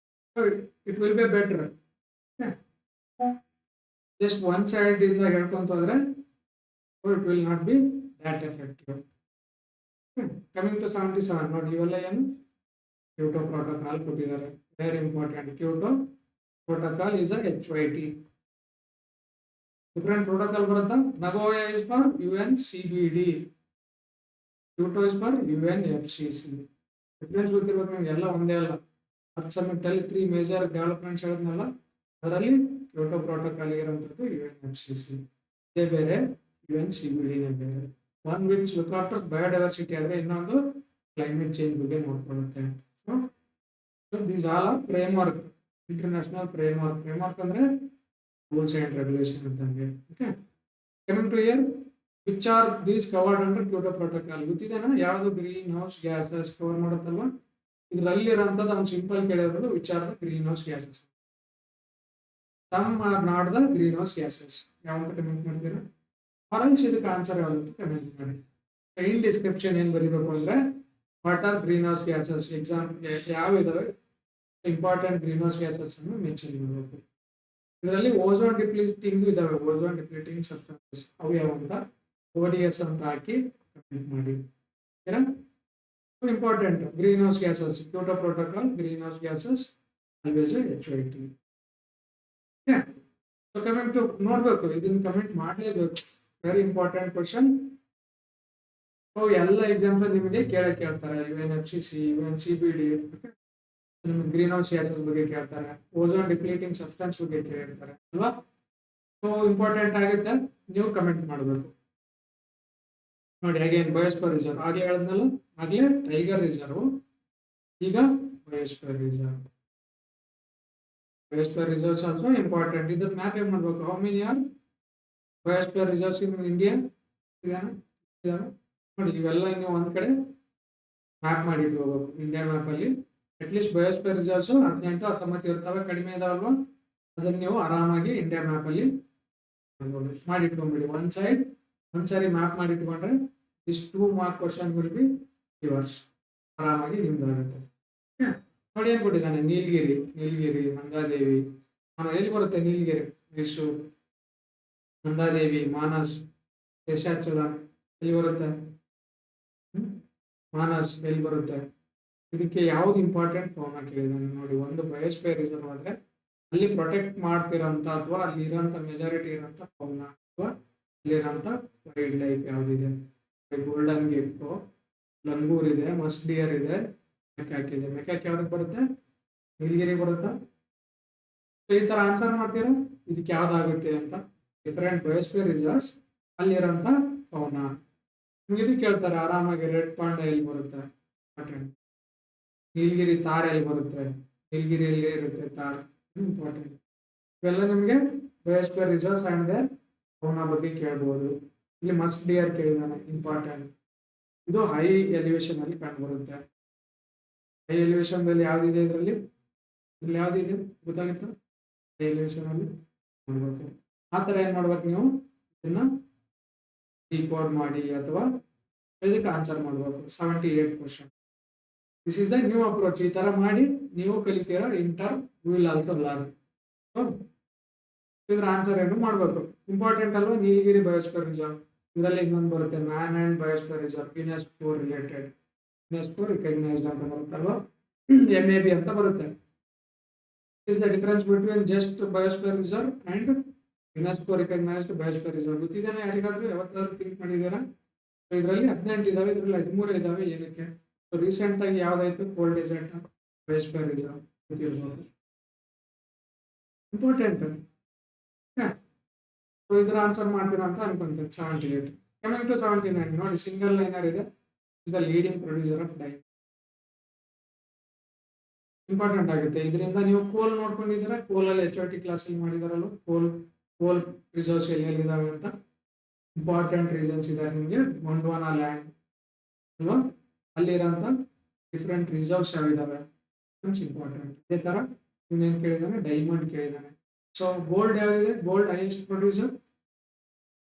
It will be better. Just one side ಇಂದ ಹೇಳ್ಕೊಂತ ಹೋದ್ರೆ it will not be that effective. Coming to 77 ನೋಡಿ, ಇವೆಲ್ಲ ಏನು ಕ್ಯೋಟೋ ಪ್ರೋಟೋಕಾಲ್ ಕೊಟ್ಟಿದ್ದಾರೆ. Very important. Kyoto protocol is a HYT. Different protocol ಬರುತ್ತಾ? Nagoya is for UNCBD, Kyoto is for UNFCC. Difference ಗೊತ್ತಿರ್ಬೇಕು ನಿಮ್ಗೆ. ಎಲ್ಲ ಒಂದೇ ಅಲ್ಲ. ಅರ್ತ್ ಸಮಿಟ್ ಅಲ್ಲಿ 3 ಮೇಜರ್ ಡೆವಲಪ್ಮೆಂಟ್ಸ್ ಹೇಳಿದ್ನಲ್ಲ, ಅದರಲ್ಲಿ ಕ್ಯೋಟೋ ಪ್ರೋಟೋಕಾಲ್ ಇರೋಂಥದ್ದು UNFCC. ಇದೇ ಬೇರೆ, UNCBD ಬೇರೆ. One which look after biodiversity ಆದರೆ ಇನ್ನೊಂದು ಕ್ಲೈಮೇಟ್ ಚೇಂಜ್ ಬಗ್ಗೆ ನೋಡ್ಕೊಳ್ಳುತ್ತೆ. So these all are framework, international framework. Framework ಅಂದ್ರೆ ರೂಲ್ಸ್ ಅಂಡ್ ರೆಗ್ಯುಲೇಷನ್ ಅಂತಂಗೆ. Okay, coming to year, which are these covered under Kyoto protocol. ಗೊತ್ತಿದೆನಾ ಯಾವುದು ಗ್ರೀನ್ ಹೌಸ್ ಗ್ಯಾಸಸ್ ಕವರ್ ಮಾಡುತ್ತಲ್ವಾ? ಇದರಲ್ಲಿ ಇರೋಂಥದ್ದು ಅವ್ನು ಸಿಂಪಲ್ ಕೇಳಿರೋದು, which are the greenhouse gases. Some are not the greenhouse gases. ಯಾವಂತ comment ಮಾಡ್ತೀರಾ? ಆರೆಂಜ್ ಇದಕ್ಕೆ ಆನ್ಸರ್ ಯಾವುದು ಕಮೆಂಟ್ ಮಾಡಿ. ಇನ್ ಡಿಸ್ಕ್ರಿಪ್ಷನ್ ಏನು ಬರೀಬೇಕು ಅಂದ್ರೆ, what are green house gases, exam ಯಾವ ಇದಾವೆ ಇಂಪಾರ್ಟೆಂಟ್ ಗ್ರೀನ್ ಹೌಸ್ ಗ್ಯಾಸಸ್ ಅನ್ನು ಮೆನ್ಷನ್ ಮಾಡಬೇಕು. ಇದರಲ್ಲಿ ಓಝೋನ್ ಡಿಪ್ಲೀಟಿಂಗ್ ಇದಾವೆ, ಓಝೋನ್ ಡಿಪ್ಲೀಟಿಂಗ್ ಸಬ್ಸ್ಟೆನ್ಸಸ್. ಅವು ಯಾವ ಅಂತ ODS ಅಂತ ಹಾಕಿ ಕಮೆಂಟ್ ಮಾಡಿ. Important green house gases, Kyoto protocol, green house gases always HYT. So comment ನೋಡ್ಬೇಕು, ಇದನ್ನ ಕಮೆಂಟ್ ಮಾಡಲೇಬೇಕು. Very important question. ಎಲ್ಲ ಎಕ್ಸಾಂಪಲ್ ನಿಮಗೆ ಕೇಳ್ತಾರೆ. UNFCC, UNCBD, ನಿಮ್ಗೆ ಗ್ರೀನ್ ಹೌಸ್ ಗ್ಯಾಸಸ್ ಬಗ್ಗೆ ಕೇಳ್ತಾರೆ, ಓಝೋನ್ ಡಿಪ್ಲೀಟಿಂಗ್ ಸಬ್ಸ್ಟೆನ್ಸ್ ಬಗ್ಗೆ ಕೇಳಿರ್ತಾರೆ ಅಲ್ವಾ? ಸೊ ಇಂಪಾರ್ಟೆಂಟ್ ಆಗುತ್ತೆ, ನೀವು ಕಮೆಂಟ್ ಮಾಡಬೇಕು. ನೋಡಿ, ಅಗೇನ್ ಬಯೋಸ್ಫಿಯರ್ ರಿಸರ್ವ್ ಆಗ್ಲೇ ಹೇಳಿದ್ನಲ್ಲ, ಆಗ್ಲೇ ಟೈಗರ್ ರಿಸರ್ವ್, ಈಗ biosphere reserve. Biosphere reserves also important. ಇದ್ರ ಮ್ಯಾಪ್ ಏನ್ ಮಾಡ್ಬೇಕು? How many are biosphere reserves in India? ನೋಡಿ, ಇವೆಲ್ಲ ನೀವು ಒಂದ್ ಕಡೆ ಮ್ಯಾಪ್ ಮಾಡಿ ಇಟ್ಕೋಬೇಕು. ಇಂಡಿಯಾ ಮ್ಯಾಪ್ ಅಲ್ಲಿ ಅಟ್ಲೀಸ್ಟ್ ಬಯೋಸ್ಫಿಯರ್ ರಿಸರ್ವ್ಸ್ 18, 19 ಇರ್ತವೆ, ಕಡಿಮೆ ಇದಾವಲ್ವಾ? ಅದನ್ನ ನೀವು ಆರಾಮಾಗಿ ಇಂಡಿಯಾ ಮ್ಯಾಪ್ ಅಲ್ಲಿ ಮಾಡಿ ಇಟ್ಕೊಂಡ್ಬಿಡಿ. ಒಂದ್ಸಾರಿ ಮ್ಯಾಪ್ ಮಾಡಿ ಇಟ್ಕೊಂಡ್ರೆ this 2 mark question will be rivers. ಆರಾಮಾಗಿ ನಿಮ್ದಾಗುತ್ತೆ. ನೋಡಿ ಏನ್ ಕೊಟ್ಟಿದ್ದಾನೆ, ನೀಲಗಿರಿ, ಮಂದಾದೇವಿ. ಎಲ್ಲಿ ಬರುತ್ತೆ ನೀಲಗಿರಿ? ಮೈಸೂರು. ಮಂದಾದೇವಿ, ಮಾನಸ್, ಶೇಷಾಚಲ ಎಲ್ಲಿ ಬರುತ್ತೆ? ಮಾನಸ್ ಎಲ್ಲಿ ಬರುತ್ತೆ? ಇದಕ್ಕೆ ಯಾವ್ದು ಇಂಪಾರ್ಟೆಂಟ್ ಫಾರ್ಮ್ ಕೇಳಿದಾನೆ ನೋಡಿ. ಒಂದು ಬಯೋಸ್ಫಿಯರ್ ರಿಸರ್ವ್ ಆದ್ರೆ ಅಲ್ಲಿ ಪ್ರೊಟೆಕ್ಟ್ ಮಾಡ್ತಿರೋಂಥ ಅಥವಾ ಅಲ್ಲಿ ಇರೋಂಥ ಮೆಜಾರಿಟಿ ಇರೋಂಥ ಫೌನ ಅಥವಾ ಅಲ್ಲಿರೋಂಥ ವೈಲ್ಡ್ ಲೈಫ್ ಯಾವ್ದಿದೆ? ಗೋಲ್ಡನ್ ಗಿಪ್ಪು, ಲಂಗೂರ್ ಇದೆ, ಮಸ್ಕ್ ಡಿಯರ್ ಇದೆ, ಮೆಕ್ಯಾಕ್ ಇದೆ. ಮೆಕ್ಯಾಕ್ ಯಾವ್ದಕ್ಕೆ ಬರುತ್ತೆ? ನೀಲಗಿರಿ ಬರುತ್ತಾ? ಸೊ ಈ ತರ ಆನ್ಸರ್ ಮಾಡ್ತೀರಾ, ಇದಕ್ಕೆ ಯಾವ್ದಾಗುತ್ತೆ ಅಂತ. ಡಿಫರೆಂಟ್ ಬಯೋಸ್ಫಿಯರ್ ರಿಸರ್ವ್ಸ್, ಅಲ್ಲಿರೋಂಥ ಫೌನ. ನಿಮ್ಗೆ ಇದು ಕೇಳ್ತಾರೆ ಆರಾಮಾಗಿ. ರೆಡ್ ಪಾಂಡ ಎಲ್ಲಿ ಬರುತ್ತೆ? ನೀಲಗಿರಿ ತಾರ್ ಎಲ್ಲಿ ಬರುತ್ತೆ? ನೀಲಗಿರಿಯಲ್ಲಿ ಇರುತ್ತೆ ತಾರ್. ಇಂಪಾರ್ಟೆಂಟ್. ಇವೆಲ್ಲ ನಿಮಗೆ biosphere reserves and their fauna ಬಗ್ಗೆ ಕೇಳ್ಬೋದು. ಇಲ್ಲಿ ಮಸ್ಕ್ ಡಿಯರ್ ಕೇಳಿದಾನೆ, ಇಂಪಾರ್ಟೆಂಟ್. ಇದು ಹೈ ಎಲಿವೇಶನ್ ಅಲ್ಲಿ ಕಂಡುಬರುತ್ತೆ. ಹೈ ಎಲಿವೇಶನ್ ದಲ್ಲಿ ಯಾವ್ದಿದೆ? ಇಲ್ಲಿ ಯಾವ್ದಿದೆ ಗೊತ್ತಾಗುತ್ತಾ? ಎಲಿವೇಶನ್ ಅಲ್ಲಿ ಮಾಡ್ಬೇಕು. ಆ ಥರ ಏನು ಮಾಡ್ಬೇಕು ನೀವು ಇದನ್ನ ಡಿಕೋಡ್ ಮಾಡಿ ಅಥವಾ ಇದಕ್ಕೆ ಆನ್ಸರ್ ಮಾಡಬೇಕು. 78 question. This is the new approach. ಈ ತರ ಮಾಡಿ ನೀವು ಕಲಿತೀರಾ. ಇಂಟರ್ ಯು ವಿಲ್ ಆಲ್ಸೋ ಲರ್ನ್. ಇದ್ರ ಆನ್ಸರ್ ಏನು ಮಾಡಬೇಕು. ಇಂಪಾರ್ಟೆಂಟ್ ಅಲ್ವಾ. ನೀಲಗಿರಿ ಬಯೋಸ್ಫಿಯರ್ ರಿಸರ್ವ್ ಇದರಲ್ಲಿ ಇನ್ನೊಂದು ಬರುತ್ತೆ, man and biosphere reserve, UNESCO related, UNESCO recognised ಅಂತ ಬರುತ್ತಲ್ವಾ, MAB ಅಂತ ಬರುತ್ತೆ. Is the difference between just biosphere reserve and UNESCO recognised biosphere reserve ಗೊತ್ತಿದ್ದೇನೆ ಯಾರಿಗಾದ್ರೂ? ಯಾವತ್ತಾದ್ರೂ ಥಿಂಕ್ ಮಾಡಿದ್ದೀರಾ? ಇದರಲ್ಲಿ 18 ಇದಾವೆ, ಇದರಲ್ಲಿ 13 ಇದಾವೆ. ಏನಕ್ಕೆ? ಸೊ ರೀಸೆಂಟ್ ಆಗಿ ಯಾವ್ದಾಯ್ತು? ಕೋಲ್ಡ್ ಡೆಸರ್ಟ್ ಬಯೋಸ್ಫಿಯರ್ ರಿಸರ್ವ್ ಗೊತ್ತಿರ್ಬೋದು. ಇಂಪಾರ್ಟೆಂಟ್. ಸೊ ಇದ್ರ ಆನ್ಸರ್ ಮಾಡ್ತೀರಾ ಅಂತ ಅನ್ಕೊಂತೀನಿ. 78. ಕಮಿಂಗ್ ಟು 79 ನೋಡಿ, ಸಿಂಗಲ್ ಲೈನರ್ ಇದೆ. The leading producer of dye. Important ಆಗುತ್ತೆ. ಇದರಿಂದ ನೀವು ಕೋಲ್ ನೋಡ್ಕೊಂಡಿದ್ದೀರಾ. ಕೋಲಲ್ಲಿ HOT ಕ್ಲಾಸಲ್ಲಿ ಮಾಡಿದಾರಲ್ಲ, ಕೋಲ್ ರಿಸರ್ವ್ಸ್ ಎಲ್ಲಿದ್ದಾವೆ ಅಂತ ಇಂಪಾರ್ಟೆಂಟ್ ರೀಸನ್ಸ್ ಇದೆ ನಿಮಗೆ. ಗೊಂಡ್ವಾನಾ ಲ್ಯಾಂಡ್ ಅಲ್ವಾ, ಅಲ್ಲಿರೋಂಥ ಡಿಫ್ರೆಂಟ್ ರಿಸರ್ವ್ಸ್ ಯಾವಿದಾವೆ ಇಂಪಾರ್ಟೆಂಟ್. ಅದೇ ಥರ ಇವನೇನು ಕೇಳಿದಾನೆ? ಡೈಮಂಡ್ ಕೇಳಿದಾನೆ. ಸೊ ಗೋಲ್ಡ್ ಯಾವ್ದಿದೆ? Gold highest producer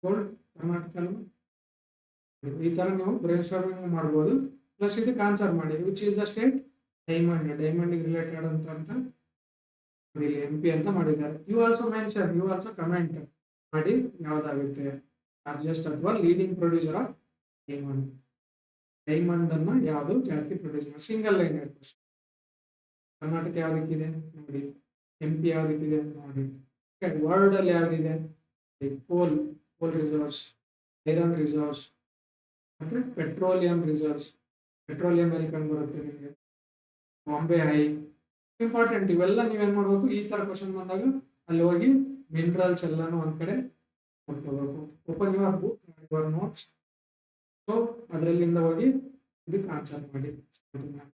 gold Karnataka ಅಲ್ವಾ. ಈ ಥರ ನೀವು ಬ್ರೈನ್ ಸ್ಟಾರ್ಮಿಂಗ್ ಮಾಡ್ಬೋದು. ಪ್ಲಸ್ ಇದಕ್ಕೆ ಆನ್ಸರ್ ಮಾಡಿ. Which is the state? Diamond. ಡೈಮಂಡಿಗೆ ರಿಲೇಟೆಡ್ ಅಂತ ಇಲ್ಲಿ MP ಅಂತ ಮಾಡಿದ್ದಾರೆ. You also mention, you also comment ಮಾಡಿ ಯಾವ್ದಾಗುತ್ತೆ, ಲಾರ್ಜೆಸ್ಟ್ ಅಥವಾ leading producer of diamond. Diamond ಅನ್ನ ಯಾವುದು ಜಾಸ್ತಿ ಪ್ರೊಡ್ಯೂಸ್ ಮಾಡಿ? Single line question. ಕರ್ನಾಟಕ ಯಾವ್ದಕ್ಕಿದೆ ನೋಡಿ, MP ಯಾವ್ದಕ್ಕಿದೆ ನೋಡಿ, ವರ್ಲ್ಡ್ ಅಲ್ಲಿ ಯಾವ್ದಿದೆ? ಕೋಲ್ ರಿಸರ್ವ್ಸ್, ಐರನ್ ರಿಸರ್ವ್ಸ್, ಮತ್ತೆ ಪೆಟ್ರೋಲಿಯಂ ರಿಸರ್ವ್ಸ್. ಪೆಟ್ರೋಲಿಯಂ ಎಲ್ಲಿ ಕಂಡು ಬರುತ್ತೆ ನಿಮಗೆ? ಬಾಂಬೆ ಹೈ. ಇಂಪಾರ್ಟೆಂಟ್. ಇವೆಲ್ಲ ನೀವೇನ್ ಮಾಡ್ಬೇಕು, ಈ ತರ ಕ್ವಶನ್ ಬಂದಾಗ ಅಲ್ಲಿ ಹೋಗಿ ಮಿನರಲ್ಸ್ ಎಲ್ಲಾನು ಒಂದ್ ಕಡೆ ನೋಡ್ಕೋಬೇಕು. Open your book, your notes. So ಅದರಲ್ಲಿಂದ ಹೋಗಿ ಇದಕ್ಕೆ ಆನ್ಸರ್ ಮಾಡಿ.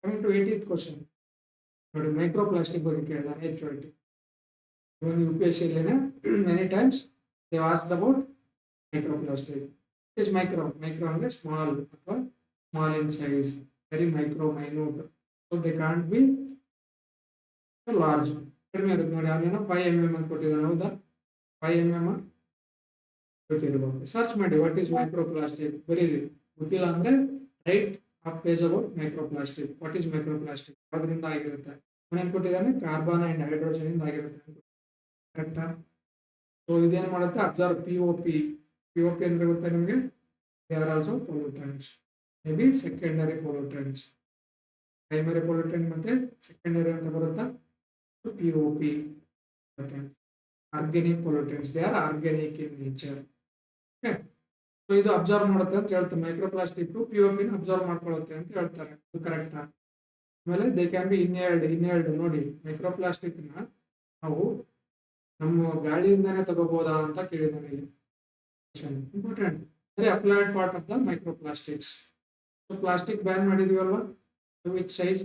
ಕಮಿಂಗ್ ಟು 80th ಕ್ವಶನ್ ನೋಡಿ, ಮೈಕ್ರೋ ಪ್ಲಾಸ್ಟಿಕ್ ಬಗ್ಗೆ ಕೇಳಿದಾನೆ HOT. ಇವನ್ UPSC ಅಲ್ಲೇನೆ many times they asked about micro plastic. Is micro ಅಂದ್ರೆ ಸ್ಮಾಲ್ ಅಥವಾ small in size, very micro minute. So they can't be large. ಕಡಿಮೆ ಇರುತ್ತೆ ನೋಡಿ. ಅವನೇನೋ 5 mm ಅಂತ ಕೊಟ್ಟಿದ್ದಾನೆ. ಹೌದಾ? 5 mm ಗೊತ್ತಿರಬಹುದು. ಸರ್ಚ್ ಮಾಡಿ ವಾಟ್ ಈಸ್ ಮೈಕ್ರೋ ಪ್ಲಾಸ್ಟಿಕ್. ಬರೀರಿ. ಗೊತ್ತಿಲ್ಲ ಅಂದ್ರೆ right half page about micro plastic. What is micro plastic? ಅದರಿಂದ ಆಗಿರುತ್ತೆ. ಅವನೇನು ಕೊಟ್ಟಿದ್ದಾನೆ? ಕಾರ್ಬನ್ ಅಂಡ್ ಹೈಡ್ರೋಜನ್ ಇಂದ ಆಗಿರುತ್ತೆ. ಕರೆಕ್ಟಾ? ಸೊ ಇದೇನು ಮಾಡುತ್ತೆ? ಅಬ್ಸರ್ವ್ POP ಅಂದ್ರೆ ಗೊತ್ತಾ ನಿಮಗೆ? They are also pollutants. May be secondary pollutants. Primary pollutant ಮತ್ತೆ ಸೆಕೆಂಡರಿ ಅಂತ ಬರುತ್ತಾ? POP organic pollutants. They are organic in nature. Okay. So ಇದು ಅಬ್ಸರ್ವ್ ಮಾಡುತ್ತೆ ಅಂತ ಹೇಳ್ತಾರೆ. ಮೈಕ್ರೋ ಪ್ಲಾಸ್ಟಿಕ್ POP ನ ಅಬ್ಸರ್ವ್ ಮಾಡ್ಕೊಳ್ಳುತ್ತೆ ಅಂತ ಹೇಳ್ತಾರೆ. ಅದು ಕರೆಕ್ಟಾ? ಆಮೇಲೆ ದೇ ಕ್ಯಾನ್ ಬಿ ಇನ್ಹೇಲ್ಡ್. ನೋಡಿ, ಮೈಕ್ರೋ ಪ್ಲಾಸ್ಟಿಕ್ ನ ನಾವು ನಮ್ಮ ಗಾಳಿಯಿಂದಾನೇ ತಗೋಬಹುದಾ ಅಂತ ಕೇಳಿದಾನೆ ಇಲ್ಲಿ. Important. Very applied part of the micro plastics. So plastic ban ಮಾಡಿದೀವಲ್ವಾ, which size?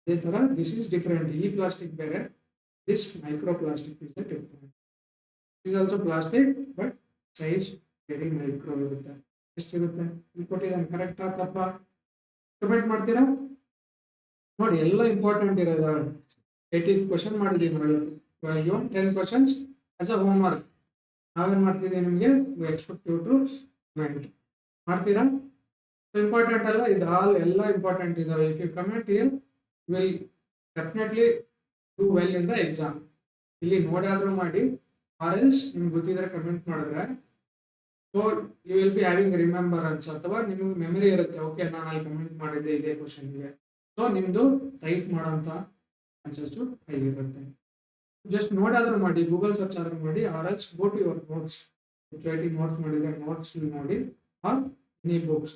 ಅದೇ ತರ ದಿಸ್ ಈಸ್ ಡಿಫರೆಂಟ್. ಈ ಪ್ಲಾಸ್ಟಿಕ್ ಬೇರೆ, this micro plastic is different. Is also plastic but size very micro ಇರುತ್ತೆ. ಎಷ್ಟಿರುತ್ತೆ? ಇಲ್ಲಿ ಕೊಟ್ಟಿದ್ದಾನೆ. ಕರೆಕ್ಟಾ ತಪ್ಪ? ಕಮೆಂಟ್ ಮಾಡ್ತೀರಾ? ನೋಡಿ, ಎಲ್ಲ ಇಂಪಾರ್ಟೆಂಟ್ ಇರೋದ. 80th ಕ್ವಶನ್ ಮಾಡಿದೀವಿ ನೋಡಿ. 10 questions as a homework. ನಾವೇನ್ ಮಾಡ್ತಿದ್ದೀವಿ ನಿಮಗೆ? We expect you to comment ಮಾಡ್ತೀರಾ? ಇಂಪಾರ್ಟೆಂಟ್ ಅಲ್ಲ ಇದು? ಎಲ್ಲ ಇಂಪಾರ್ಟೆಂಟ್ ಇದಾವೆ. If you comment here will definitely do well in the exam. ಇಲ್ಲಿ ನೋಡಾದ್ರೂ ಮಾಡಿ, ಆರ್ ಎಲ್ಸ್ ನಿಮ್ಗೆ ಗೊತ್ತಿದ್ರೆ ಕಮೆಂಟ್ ಮಾಡಿದ್ರೆ so you will be having remembrance, ಅಥವಾ ನಿಮ್ಗೆ ಮೆಮರಿ ಇರುತ್ತೆ. ಓಕೆ, ನಾನು ಅಲ್ಲಿ ಕಮೆಂಟ್ ಮಾಡಿದ್ದೆ ಇದೇ ಕ್ವಶನ್ಗೆ. ಸೊ ನಿಮ್ದು ರೈಟ್ ಮಾಡೋಂಥ ಚಾನ್ಸಸ್ ಹೈ ಇರುತ್ತೆ. ಜಸ್ಟ್ ನೋಡಾದ್ರೂ ಮಾಡಿ, ಗೂಗಲ್ ಸರ್ಚ್ ಆದ್ರೂ ಮಾಡಿ, or else go to your notes. Notes ಮಾಡಿದ್ರೆ ನೋಟ್ಸ್ ನೋಡಿ, or any books,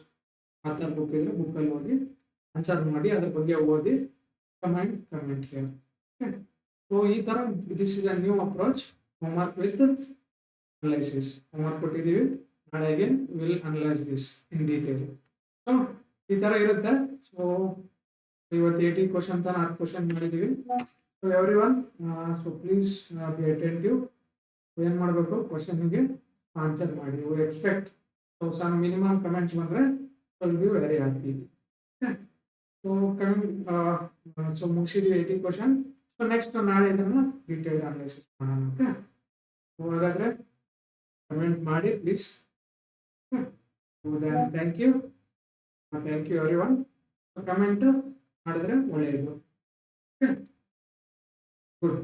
other book ಇದ್ರೆ ಬುಕ್ಕಲ್ಲಿ ಓದಿ ಆನ್ಸರ್ ಮಾಡಿ, ಅದ್ರ ಬಗ್ಗೆ ಓದಿ ಕಮೆಂಟ್ ಹಿಯರ್. ಓಕೆ. ಸೊ ಈ ಥರ this is a new approach. Homework with analysis. Homework ಕೊಟ್ಟಿದ್ದೀವಿ. ನಾಳೆಗೆ will analyse this in detail. So ಈ ಥರ ಇರುತ್ತೆ. ಸೊ ಇವತ್ತು 80 ಕ್ವಶನ್ ತನಕ 10 ಕ್ವಶನ್ ಮಾಡಿದ್ದೀವಿ. So everyone, so please be attentive. ಏನು ಮಾಡಬೇಕು? ಕ್ವಶನ್ಗೆ ಆನ್ಸರ್ ಮಾಡಿ. We expect so some minimum comments ಬಂದರೆ will be very happy. Okay. So coming so ಮುಗಿಸಿದ್ವಿ 80 ಕ್ವಶನ್. ಸೊ ನೆಕ್ಸ್ಟ್ ನಾಳೆ ಇದನ್ನು ಡೀಟೇಲ್ ಅನಾಲಿಸಿಸ್ ಮಾಡೋಣ. ಓಕೆ, ಹಾಗಾದರೆ ಕಮೆಂಟ್ ಮಾಡಿ please. Thank you everyone. Comment ಮಾಡಿದ್ರೆ ಒಳ್ಳೆಯದು. Okay, good.